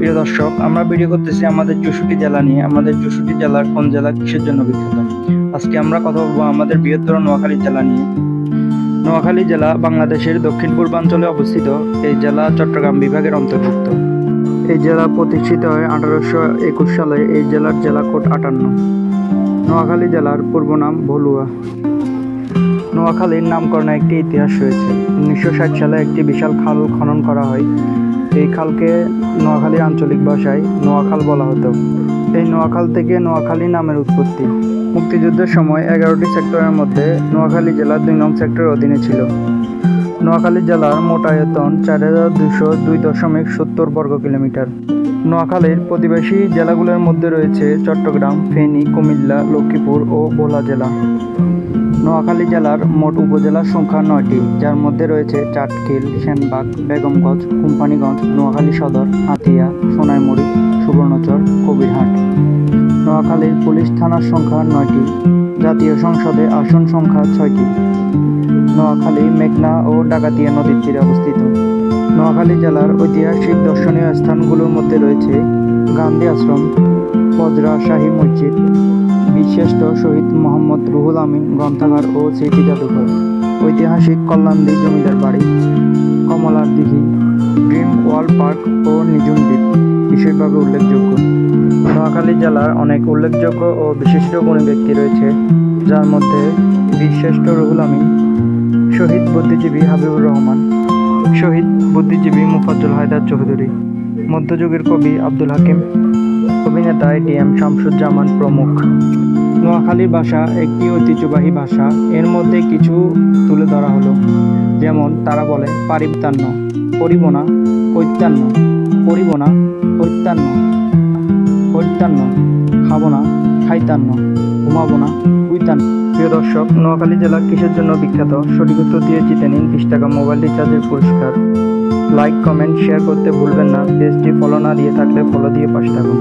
প্রিয় দর্শক, আমরা ভিডিও করতেছি আমাদের ৬৪ জেলা নিয়ে। আমাদের ৬৪ জেলার কোন জেলা কিসের জন্য বিখ্যাত? আজকে আমরা কথা বলবো আমাদের বৃহত্তর নোয়াখালী জেলা নিয়ে। নোয়াখালী জেলা বাংলাদেশের দক্ষিণ পূর্বাঞ্চলে অবস্থিত। এই জেলা চট্টগ্রাম বিভাগের অন্তর্ভুক্ত। এই জেলা প্রতিষ্ঠিত হয় 1821 সালে। এই জেলার জেলা কোড 58। নোয়াখালী জেলার পূর্ব নাম ভলুয়া। নোয়াখালীর নামকরণে একটি ইতিহাস রয়েছে। 1960 সালে একটি বিশাল খাল খনন করা হয়। এই খালকে নোয়াখালী আঞ্চলিক ভাষায় নোয়াখাল বলা হতো। এই নোয়াখাল থেকে নোয়াখালী নামের উৎপত্তি। মুক্তিযুদ্ধের সময় 11টি সেক্টরের মধ্যে নোয়াখালী জেলা 2 নং সেক্টরের অধীনে ছিল। নোয়াখালী জেলার মোট আয়তন 4202.70 বর্গ কিলোমিটার। নোয়াখালীর প্রতিবেশী জেলাগুলোর মধ্যে রয়েছে চট্টগ্রাম, ফেনী, কুমিল্লা, লক্ষ্মীপুর ও ভোলা জেলা। নোয়াখালী জেলার মোট উপজেলার সংখ্যা 9টি, যার মধ্যে রয়েছে চাটখিল, সেনবাগ, বেগমগঞ্জ, কোম্পানীগঞ্জ, নোয়াখালী সদর, হাতিয়া, সোনাইমুড়ি, সুবর্ণচর, কবিরহাট। নোয়াখালীর পুলিশ থানার সংখ্যা 9টি। জাতীয় সংসদে আসন সংখ্যা 6টি। নোয়াখালী মেঘনা ও ডাকাতিয়া নদীর তীরে অবস্থিত। নোয়াখালী জেলার ঐতিহাসিক দর্শনীয় স্থানগুলোর মধ্যে রয়েছে গান্ধী আশ্রম, পজরা শাহী মসজিদ, বীরশ্রেষ্ঠ শহীদ মোহাম্মদ রুহুল আমিন গ্রন্থাগার ও স্মৃতি জাদুঘর, ঐতিহাসিক কল্যাণদী জমিদার বাড়ি, কমলার দিঘি, ড্রিম ওয়ার্ল্ড পার্ক ও নিঝুম দ্বীপ বিশেষভাবে উল্লেখযোগ্য। নোয়াখালী জেলার অনেক উল্লেখযোগ্য ও বিশিষ্ট গুণী ব্যক্তি রয়েছে, যার মধ্যে বীরশ্রেষ্ঠ রুহুল আমিন, শহীদ বুদ্ধিজীবী হাবিবুর রহমান, শহীদ বুদ্ধিজীবী মুফাজ্জল হায়দার চৌধুরী, মধ্যযুগের কবি আব্দুল হাকিম, অভিনেতা এটিএম শামসুজ্জামান প্রমুখ। নোয়াখালীর ভাষা একটি ঐতিহ্যবাহী ভাষা। এর মধ্যে কিছু তুলে ধরা হলো, যেমন তারা বলে পারিবতান্ন, পরিবনা, পৈত্যান্ন, পরিবনা, পৈত্যান্ন, পৈত্যান্ন, খাবো না, খাইতান্ন, ঘুমাবো না, উইতান্ন। প্রিয় দর্শক, নোয়াখালী জেলা কিসের জন্য বিখ্যাত? সঠিক উত্তর দিয়ে জিতে নিন 20 টাকা মোবাইল রিচার্জের পুরস্কার। লাইক, কমেন্ট, শেয়ার করতে ভুলবেন না। পেজটি ফলো না দিয়ে থাকলে ফলো দিয়ে পাশে থাকুন।